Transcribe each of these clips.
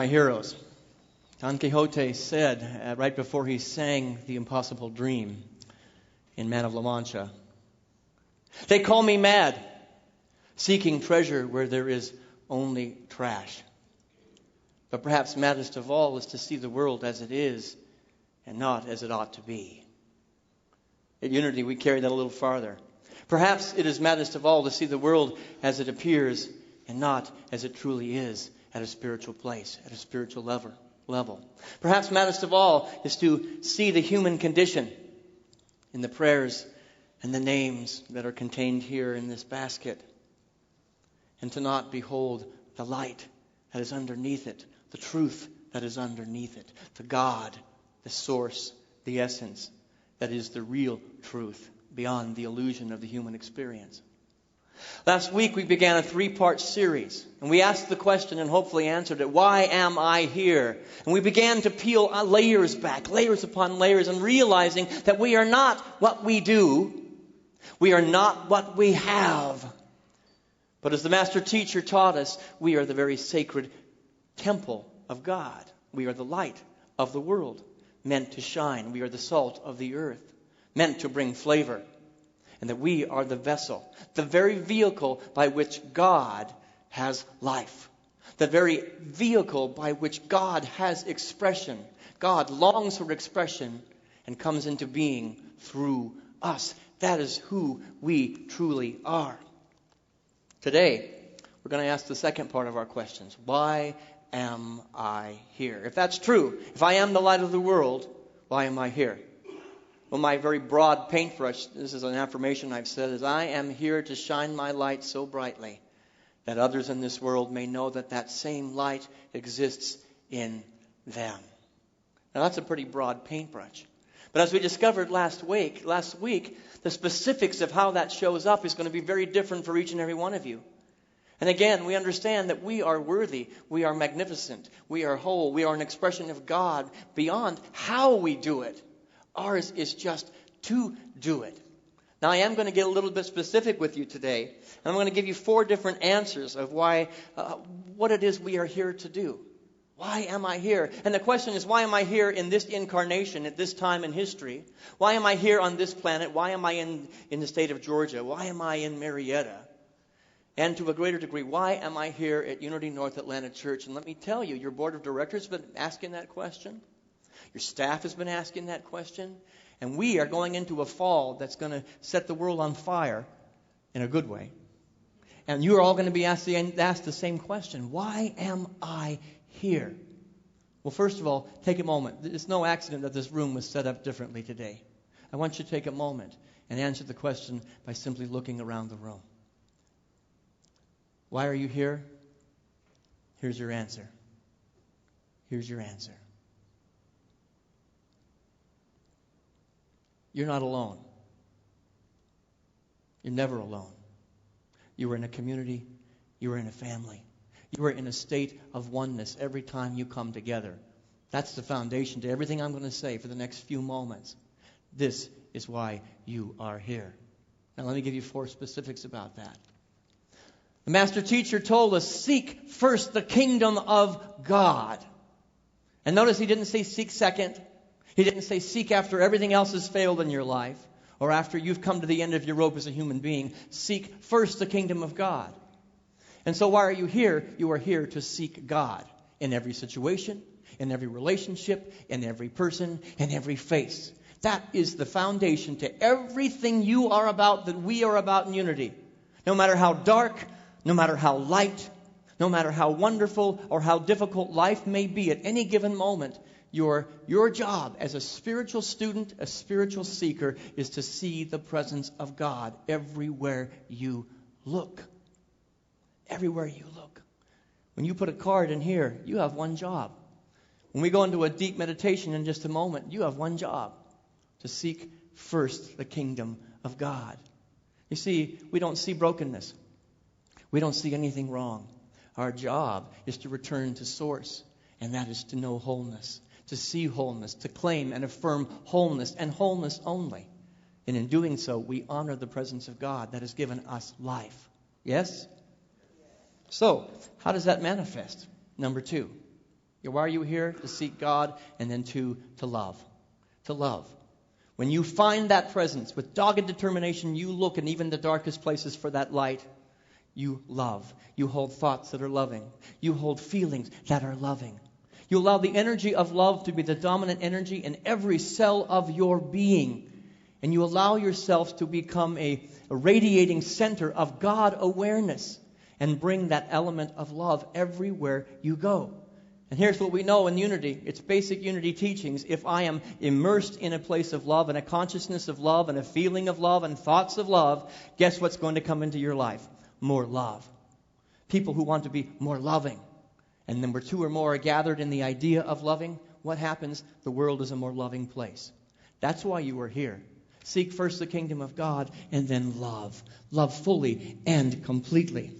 My heroes. Don Quixote said right before he sang the impossible dream in Man of La Mancha, "They call me mad, seeking treasure where there is only trash. But perhaps maddest of all is to see the world as it is and not as it ought to be." At Unity, we carry that a little farther. Perhaps it is maddest of all to see the world as it appears and not as it truly is at a spiritual place, at a spiritual level. Perhaps maddest of all is to see the human condition in the prayers and the names that are contained here in this basket, and to not behold the light that is underneath it, the truth that is underneath it, the God, the source, the essence that is the real truth beyond the illusion of the human experience. Last week we began a 3-part series, and we asked the question and hopefully answered it, why am I here? And we began to peel layers back, layers upon layers, and realizing that we are not what we do, we are not what we have. But as the Master Teacher taught us, we are the very sacred temple of God. We are the light of the world, meant to shine. We are the salt of the earth, meant to bring flavor. And that we are the vessel, the very vehicle by which God has life. The very vehicle by which God has expression. God longs for expression and comes into being through us. That is who we truly are. Today, we're going to ask the second part of our questions. Why am I here? If that's true, if I am the light of the world, why am I here? Well, my very broad paintbrush, this is an affirmation I've said, is I am here to shine my light so brightly that others in this world may know that that same light exists in them. Now, that's a pretty broad paintbrush. But as we discovered last week, the specifics of how that shows up is going to be very different for each and every one of you. And again, we understand that we are worthy, we are magnificent, we are whole, we are an expression of God beyond how we do it. Ours is just to do it. Now, I am going to get a little bit specific with you today. And I'm going to give you 4 different answers of why, what it is we are here to do. Why am I here? And the question is, why am I here in this incarnation at this time in history? Why am I here on this planet? Why am I in the state of Georgia? Why am I in Marietta? And to a greater degree, why am I here at Unity North Atlanta Church? And let me tell you, your board of directors has been asking that question. Your staff has been asking that question. And we are going into a fall that's going to set the world on fire in a good way. And you are all going to be asked the same question. Why am I here? Well, first of all, take a moment. It's no accident that this room was set up differently today. I want you to take a moment and answer the question by simply looking around the room. Why are you here? Here's your answer. Here's your answer. You're not alone. You're never alone. You are in a community. You are in a family. You are in a state of oneness every time you come together. That's the foundation to everything I'm going to say for the next few moments. This is why you are here. Now let me give you 4 specifics about that. The Master Teacher told us, seek first the kingdom of God. And notice he didn't say seek second. He didn't say seek after everything else has failed in your life or after you've come to the end of your rope as a human being. Seek first the kingdom of God. And so why are you here? You are here to seek God in every situation, in every relationship, in every person, in every face. That is the foundation to everything you are about, that we are about in Unity. No matter how dark, no matter how light, no matter how wonderful or how difficult life may be at any given moment, your job as a spiritual student, a spiritual seeker, is to see the presence of God everywhere you look. Everywhere you look. When you put a card in here, you have one job. When we go into a deep meditation in just a moment, you have one job: to seek first the kingdom of God. You see, we don't see brokenness. We don't see anything wrong. Our job is to return to source, and that is to know wholeness. To see wholeness, to claim and affirm wholeness, and wholeness only. And in doing so, we honor the presence of God that has given us life. Yes? So, how does that manifest? Number 2, Why are you here? To seek God, and then to love. To love. When you find that presence, with dogged determination, you look in even the darkest places for that light. You love. You hold thoughts that are loving. You hold feelings that are loving. You allow the energy of love to be the dominant energy in every cell of your being. And you allow yourself to become a radiating center of God awareness and bring that element of love everywhere you go. And here's what we know in unity. It's basic unity teachings. If I am immersed in a place of love and a consciousness of love and a feeling of love and thoughts of love, guess what's going to come into your life? More love. People who want to be more loving. And then where two or more are gathered in the idea of loving, what happens? The world is a more loving place. That's why you are here. Seek first the kingdom of God and then love. Love fully and completely.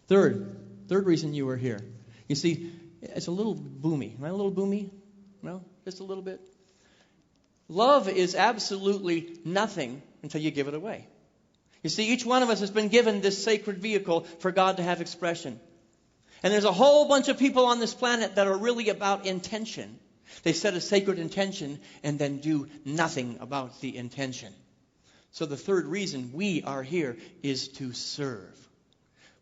Third reason you are here. You see, it's a little boomy. Am I a little boomy? No? Just a little bit? Love is absolutely nothing until you give it away. You see, each one of us has been given this sacred vehicle for God to have expression. And there's a whole bunch of people on this planet that are really about intention. They set a sacred intention and then do nothing about the intention. So the third reason we are here is to serve.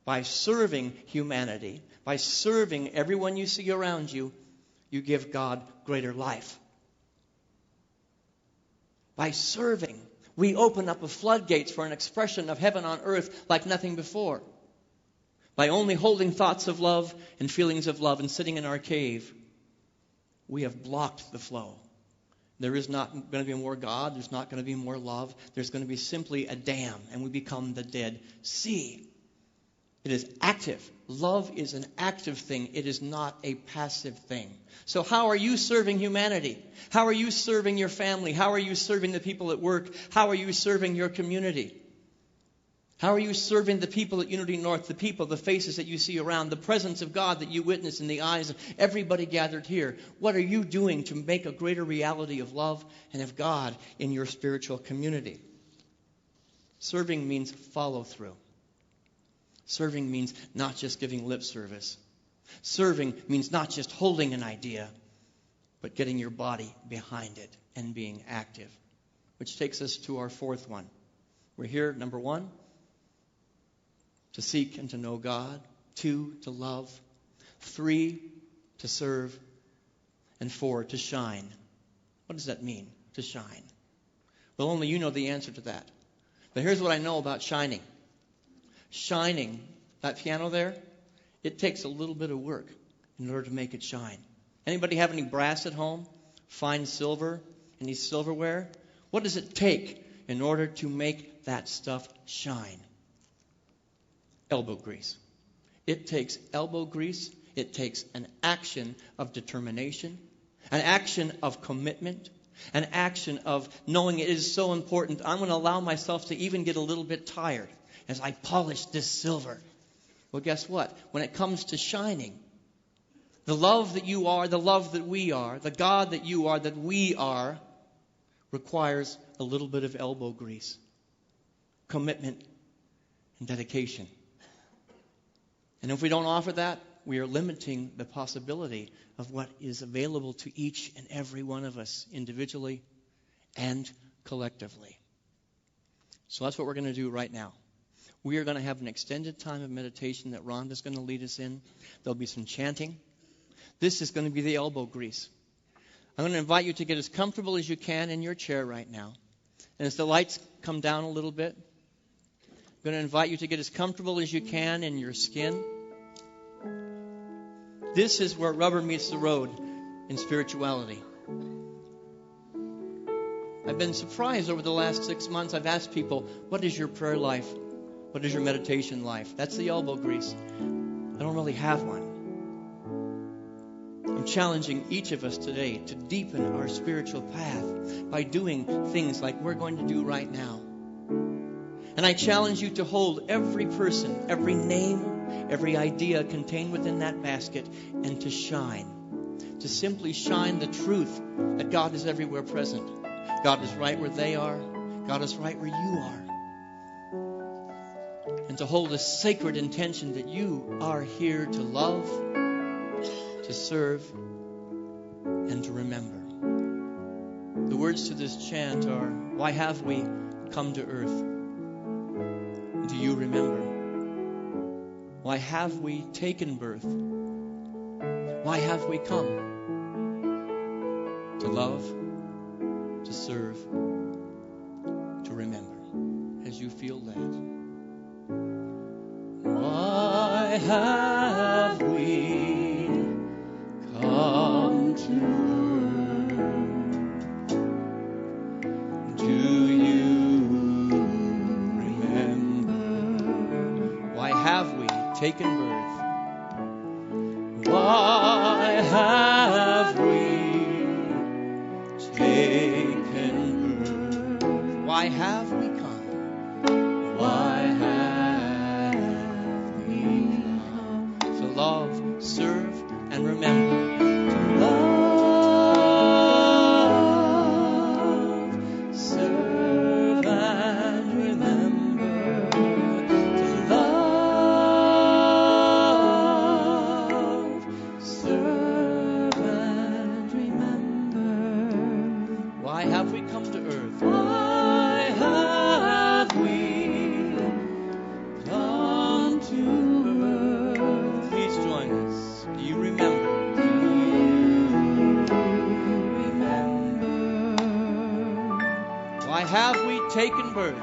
By serving humanity, by serving everyone you see around you, you give God greater life. By serving, we open up the floodgates for an expression of heaven on earth like nothing before. By only holding thoughts of love and feelings of love and sitting in our cave, we have blocked the flow. There is not going to be more God. There's not going to be more love. There's going to be simply a dam, and we become the Dead Sea. It is active. Love is an active thing. It is not a passive thing. So how are you serving humanity? How are you serving your family? How are you serving the people at work? How are you serving your community? How are you serving the people at Unity North, the people, the faces that you see around, the presence of God that you witness in the eyes of everybody gathered here? What are you doing to make a greater reality of love and of God in your spiritual community? Serving means follow through. Serving means not just giving lip service. Serving means not just holding an idea, but getting your body behind it and being active. Which takes us to our fourth one. We're here, number one, to seek and to know God. 2, to love. 3, to serve. And 4, to shine. What does that mean, to shine? Well, only you know the answer to that. But here's what I know about shining. Shining, that piano there, it takes a little bit of work in order to make it shine. Anybody have any brass at home? Fine silver? Any silverware? What does it take in order to make that stuff shine? Elbow grease. It takes elbow grease. It takes an action of determination, an action of commitment, an action of knowing it is so important. I'm going to allow myself to even get a little bit tired as I polish this silver. Well, guess what? When it comes to shining, the love that you are, the love that we are, the God that you are, that we are, requires a little bit of elbow grease, commitment, and dedication. And if we don't offer that, we are limiting the possibility of what is available to each and every one of us individually and collectively. So that's what we're going to do right now. We are going to have an extended time of meditation that Rhonda's going to lead us in. There'll be some chanting. This is going to be the elbow grease. I'm going to invite you to get as comfortable as you can in your chair right now. And as the lights come down a little bit, I'm going to invite you to get as comfortable as you can in your skin. This is where rubber meets the road in spirituality. I've been surprised over the last 6 months. I've asked people, what is your prayer life? What is your meditation life? That's the elbow grease. I don't really have one. I'm challenging each of us today to deepen our spiritual path by doing things like we're going to do right now. And I challenge you to hold every person, every name, every idea contained within that basket and to shine. To simply shine the truth that God is everywhere present. God is right where they are. God is right where you are. And to hold a sacred intention that you are here to love, to serve, and to remember. The words to this chant are, why have we come to earth? Do you remember? Why have we taken birth? Why have we come? To love, to serve, to remember, as you feel led. Why have we come to earth? Do you remember? Why have we taken birth? Why have we taken birth? Why have we come? Why have we come? To love, serve, and remember. To love, serve, and remember. To love, serve, and remember. Why have we come to earth? Why have we come to earth? Please join us. Do you remember? Do you remember? Why have we taken birth?